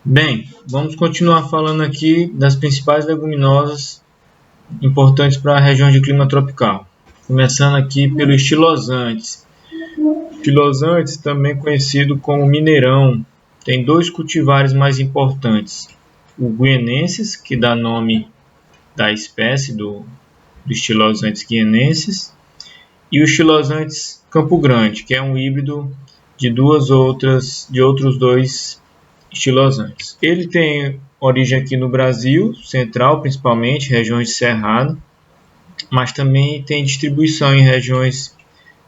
Bem, vamos continuar falando aqui das principais leguminosas importantes para a região de clima tropical. Começando aqui pelo estilosantes. Estilosantes, também conhecido como mineirão, tem dois cultivares mais importantes. O guienensis, que dá nome da espécie do estilosantes guienensis, e o estilosantes Campo Grande, que é um híbrido de outros dois estilosantes. Ele tem origem aqui no Brasil central, principalmente regiões de cerrado, mas também tem distribuição em regiões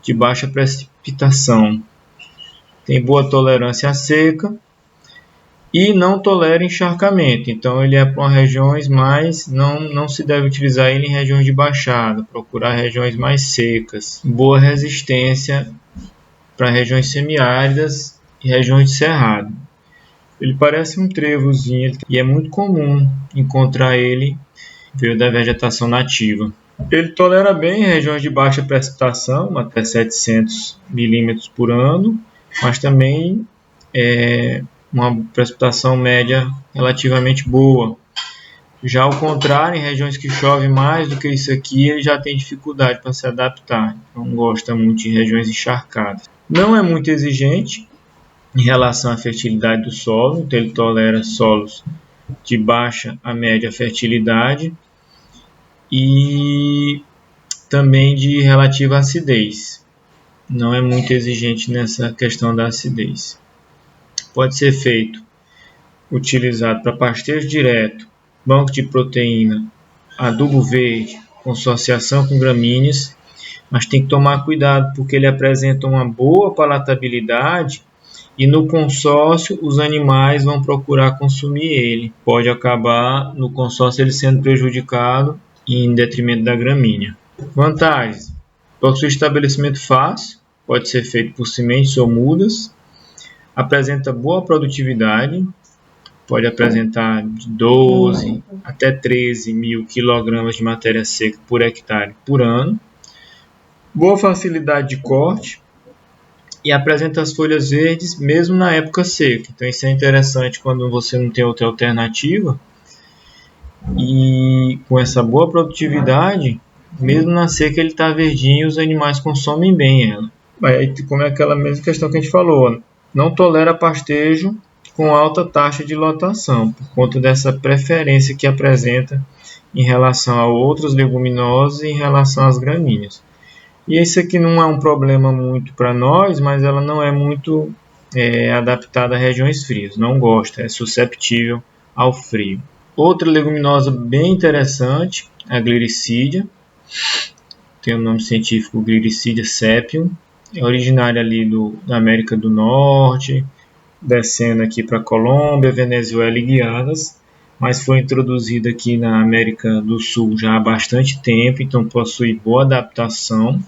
de baixa precipitação. Tem boa tolerância à seca e não tolera encharcamento. Então ele é para regiões mais, não se deve utilizar ele em regiões de baixada, procurar regiões mais secas. Boa resistência para regiões semiáridas e regiões de cerrado. Ele parece um trevozinho e é muito comum encontrar ele veio da vegetação nativa. Ele tolera bem regiões de baixa precipitação, até 700 milímetros por ano, mas também uma precipitação média relativamente boa. Já ao contrário, em regiões que chove mais do que isso aqui, ele já tem dificuldade para se adaptar. Não gosta muito de regiões encharcadas. Não é muito exigente em relação à fertilidade do solo, então ele tolera solos de baixa a média fertilidade e também de relativa acidez. Não é muito exigente nessa questão da acidez. Pode ser utilizado para pastejo direto, banco de proteína, adubo verde, consociação com gramíneas, mas tem que tomar cuidado porque ele apresenta uma boa palatabilidade e no consórcio os animais vão procurar consumir ele. Pode acabar no consórcio ele sendo prejudicado em detrimento da gramínea. Vantagens: possui estabelecimento fácil, pode ser feito por sementes ou mudas, apresenta boa produtividade, pode apresentar de 12 até 13 mil kg de matéria seca por hectare por ano, boa facilidade de corte, e apresenta as folhas verdes mesmo na época seca. Então isso é interessante quando você não tem outra alternativa. E com essa boa produtividade, mesmo na seca ele está verdinho e os animais consomem bem ela. Aí, como é aquela mesma questão que a gente falou, não tolera pastejo com alta taxa de lotação, por conta dessa preferência que apresenta em relação a outras leguminosas e em relação às gramíneas. E esse aqui não é um problema muito para nós, mas ela não é muito adaptada a regiões frias. Não gosta, é susceptível ao frio. Outra leguminosa bem interessante é a Gliricidia. Tem o nome científico Gliricidia sepium. É originária ali da América do Norte, descendo aqui para Colômbia, Venezuela e Guianas, mas foi introduzida aqui na América do Sul já há bastante tempo, então possui boa adaptação.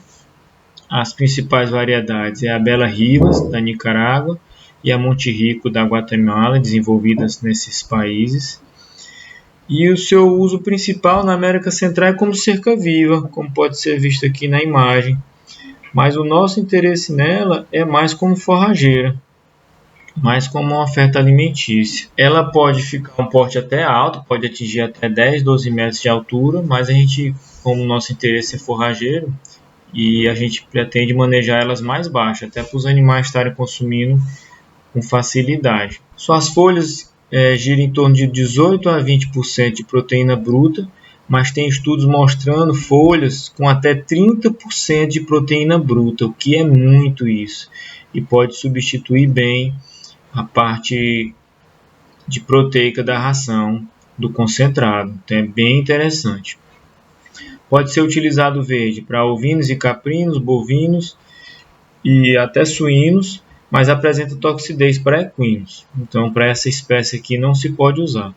As principais variedades é a Bela Rivas, da Nicarágua, e a Monte Rico, da Guatemala, desenvolvidas nesses países. E o seu uso principal na América Central é como cerca-viva, como pode ser visto aqui na imagem. Mas o nosso interesse nela é mais como forrageira, mais como uma oferta alimentícia. Ela pode ficar um porte até alto, pode atingir até 10, 12 metros de altura, mas a gente, como o nosso interesse é forrageiro, e a gente pretende manejar elas mais baixas, até para os animais estarem consumindo com facilidade. Suas folhas giram em torno de 18 a 20% de proteína bruta, mas tem estudos mostrando folhas com até 30% de proteína bruta, o que é muito isso, e pode substituir bem a parte de proteica da ração do concentrado. Então é bem interessante. Pode ser utilizado verde para ovinos e caprinos, bovinos e até suínos, mas apresenta toxidez para equinos. Então, para essa espécie aqui não se pode usar.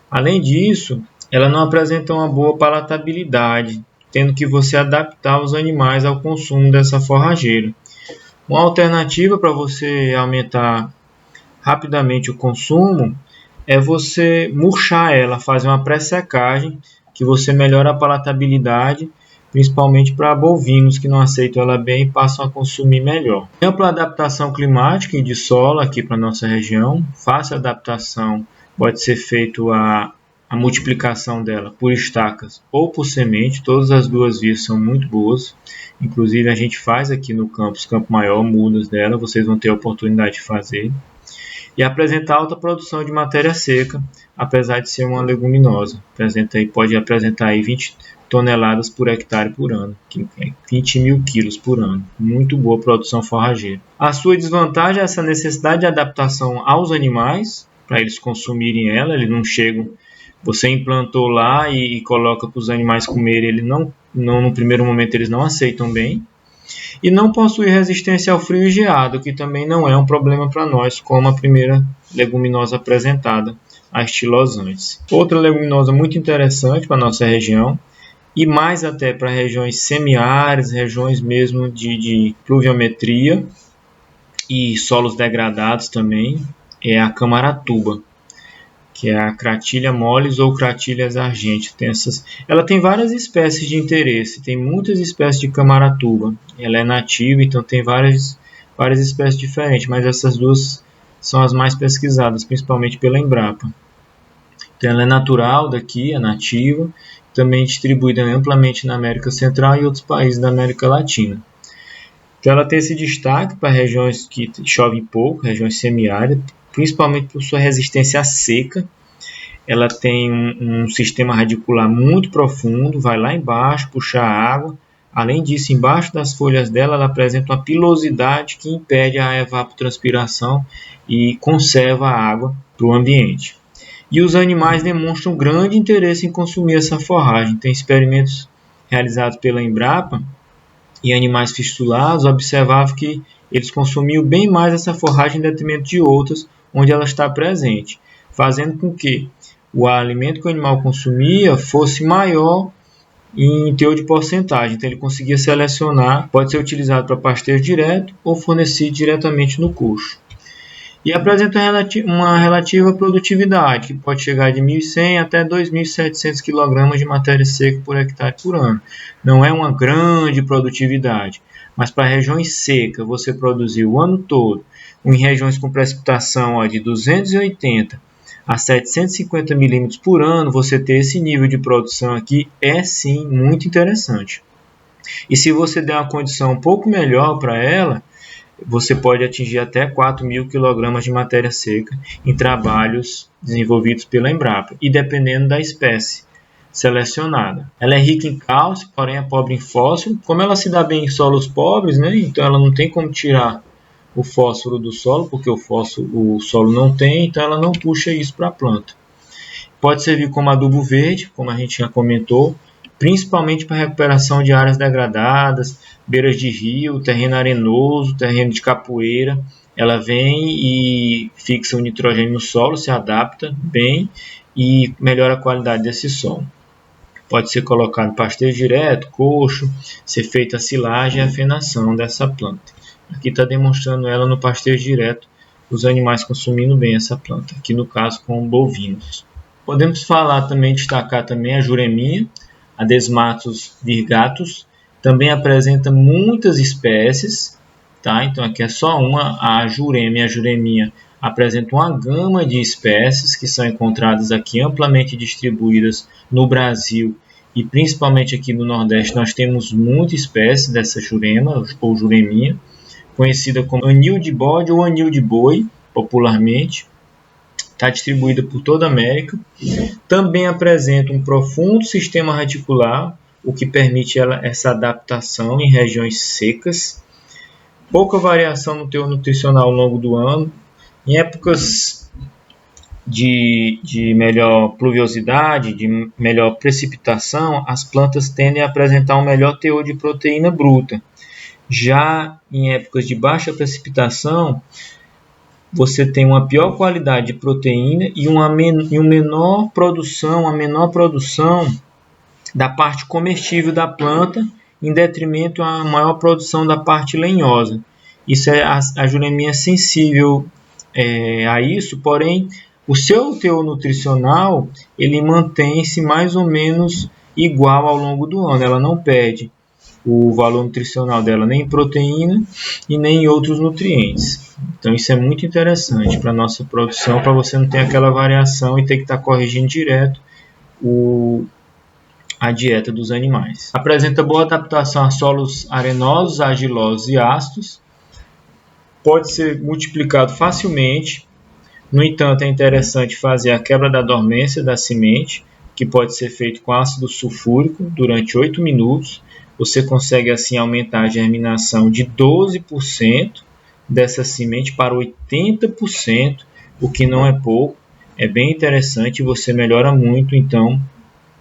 Além disso, ela não apresenta uma boa palatabilidade, tendo que você adaptar os animais ao consumo dessa forrageira. Uma alternativa para você aumentar rapidamente o consumo é você murchar ela, fazer uma pré-secagem, que você melhora a palatabilidade principalmente para bovinos que não aceitam ela bem e passam a consumir melhor. Ampla adaptação climática e de solo aqui para a nossa região, fácil adaptação, pode ser feito a multiplicação dela por estacas ou por semente, todas as duas vias são muito boas. Inclusive a gente faz aqui no campus Campo Maior mudas dela, vocês vão ter a oportunidade de fazer. E apresenta alta produção de matéria seca, apesar de ser uma leguminosa. Pode apresentar aí 20 toneladas por hectare por ano, 20 mil quilos por ano. Muito boa produção forrageira. A sua desvantagem é essa necessidade de adaptação aos animais, para eles consumirem ela. Eles não chegam, você implantou lá e coloca para os animais comerem, ele não, no primeiro momento eles não aceitam bem. E não possui resistência ao frio e geado, que também não é um problema para nós, como a primeira leguminosa apresentada, a estilosantes. Outra leguminosa muito interessante para a nossa região, e mais até para regiões semiáridas, regiões mesmo de pluviometria e solos degradados também, é a camaratuba, que é a Cratilha mollis ou Cratilhas argentea. Ela tem várias espécies de interesse, tem muitas espécies de camaratuba. Ela é nativa, então tem várias espécies diferentes, mas essas duas são as mais pesquisadas, principalmente pela Embrapa. Então ela é natural daqui, é nativa, também distribuída amplamente na América Central e outros países da América Latina. Então ela tem esse destaque para regiões que chovem pouco, regiões semiáridas, principalmente por sua resistência à seca. Ela tem um sistema radicular muito profundo, vai lá embaixo puxar água. Além disso, embaixo das folhas dela, ela apresenta uma pilosidade que impede a evapotranspiração e conserva a água para o ambiente. E os animais demonstram grande interesse em consumir essa forragem. Tem experimentos realizados pela Embrapa e animais fistulados observavam que eles consumiam bem mais essa forragem em detrimento de outras onde ela está presente, fazendo com que o alimento que o animal consumia fosse maior em teor de porcentagem. Então ele conseguia selecionar, pode ser utilizado para pastejo direto ou fornecido diretamente no coxo. E apresenta uma relativa produtividade, que pode chegar de 1.100 até 2.700 kg de matéria seca por hectare por ano. Não é uma grande produtividade, mas para regiões secas, você produzir o ano todo, em regiões com precipitação de 280 a 750 milímetros por ano, você ter esse nível de produção aqui é sim muito interessante. E se você der uma condição um pouco melhor para ela, você pode atingir até 4.000 kg de matéria seca em trabalhos desenvolvidos pela Embrapa, e dependendo da espécie selecionada. Ela é rica em cálcio, porém é pobre em fósforo. Como ela se dá bem em solos pobres, né, então ela não tem como tirar o fósforo do solo, porque o solo não tem, então ela não puxa isso para a planta. Pode servir como adubo verde, como a gente já comentou, principalmente para recuperação de áreas degradadas, beiras de rio, terreno arenoso, terreno de capoeira. Ela vem e fixa o nitrogênio no solo, se adapta bem e melhora a qualidade desse solo. Pode ser colocado em pastejo direto, coxo, ser feita a silagem e a fenação dessa planta. Aqui está demonstrando ela no pastejo direto, os animais consumindo bem essa planta, aqui no caso com bovinos. Podemos destacar também a jureminha, a Desmatos virgatus, também apresenta muitas espécies, tá? Então aqui é só uma, a jureminha apresenta uma gama de espécies que são encontradas aqui amplamente distribuídas no Brasil e principalmente aqui no Nordeste. Nós temos muitas espécies dessa jurema ou jureminha, conhecida como anil de bode ou anil de boi, popularmente. Está distribuída por toda a América. Também apresenta um profundo sistema radicular, o que permite essa adaptação em regiões secas. Pouca variação no teor nutricional ao longo do ano. Em épocas de melhor pluviosidade, de melhor precipitação, as plantas tendem a apresentar um melhor teor de proteína bruta. Já em épocas de baixa precipitação, você tem uma pior qualidade de proteína e uma menor produção da parte comestível da planta, em detrimento à maior produção da parte lenhosa. Isso a jureminha é sensível a isso, porém o seu teor nutricional ele mantém-se mais ou menos igual ao longo do ano. Ela não perde o valor nutricional dela nem em proteína e nem em outros nutrientes. Então isso é muito interessante para a nossa produção, para você não ter aquela variação e ter que estar corrigindo direto a dieta dos animais. Apresenta boa adaptação a solos arenosos, argilosos e ácidos. Pode ser multiplicado facilmente. No entanto, é interessante fazer a quebra da dormência da semente, que pode ser feito com ácido sulfúrico durante 8 minutos. Você consegue assim aumentar a germinação de 12% dessa semente para 80%, o que não é pouco. É bem interessante e você melhora muito, então,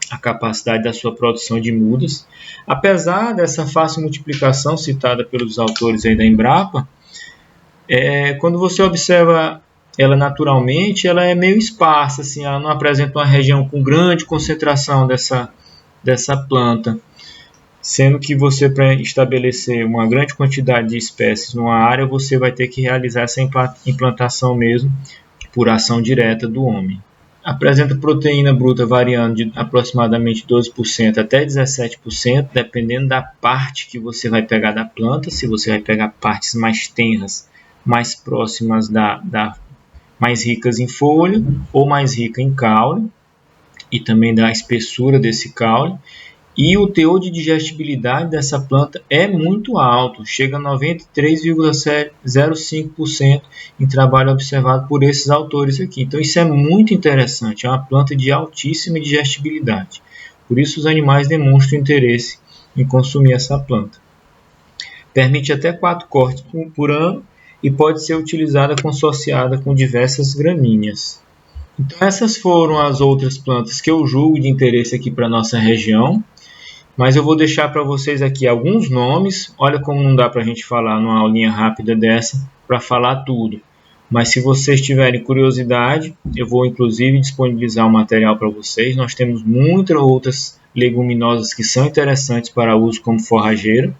a capacidade da sua produção de mudas. Apesar dessa fácil multiplicação citada pelos autores aí da Embrapa, quando você observa ela naturalmente, ela é meio esparsa, assim, ela não apresenta uma região com grande concentração dessa planta, sendo que você, para estabelecer uma grande quantidade de espécies numa área, você vai ter que realizar essa implantação mesmo por ação direta do homem. Apresenta proteína bruta variando de aproximadamente 12% até 17%, dependendo da parte que você vai pegar da planta. Se você vai pegar partes mais tenras, mais próximas mais ricas em folha ou mais rica em caule, e também da espessura desse caule. E o teor de digestibilidade dessa planta é muito alto, chega a 93,05% em trabalho observado por esses autores aqui. Então isso é muito interessante, é uma planta de altíssima digestibilidade. Por isso os animais demonstram interesse em consumir essa planta. Permite até 4 cortes por ano e pode ser utilizada consorciada com diversas gramíneas. Então essas foram as outras plantas que eu julgo de interesse aqui para a nossa região. Mas eu vou deixar para vocês aqui alguns nomes. Olha como não dá para a gente falar numa aulinha rápida dessa para falar tudo. Mas se vocês tiverem curiosidade, eu vou inclusive disponibilizar o material para vocês. Nós temos muitas outras leguminosas que são interessantes para uso como forrageira.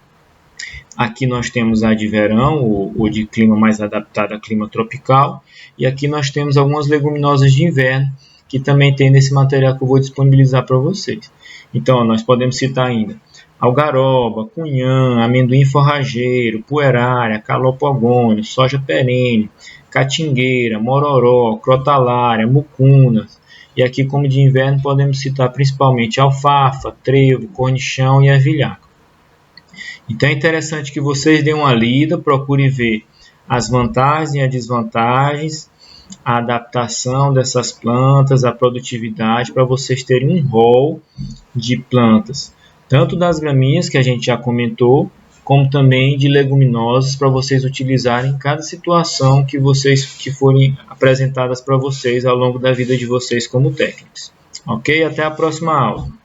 Aqui nós temos a de verão, ou de clima mais adaptado a clima tropical. E aqui nós temos algumas leguminosas de inverno, que também tem nesse material que eu vou disponibilizar para vocês. Então, nós podemos citar ainda algaroba, cunhã, amendoim forrageiro, puerária, calopogônio, soja perene, catingueira, mororó, crotalária, mucunas. E aqui, como de inverno, podemos citar principalmente alfafa, trevo, cornichão e ervilhaca. Então, é interessante que vocês deem uma lida, procurem ver as vantagens e as desvantagens, a adaptação dessas plantas, a produtividade, para vocês terem um rol de plantas, tanto das gramíneas que a gente já comentou, como também de leguminosas para vocês utilizarem em cada situação que forem apresentadas para vocês ao longo da vida de vocês como técnicos. Ok? Até a próxima aula.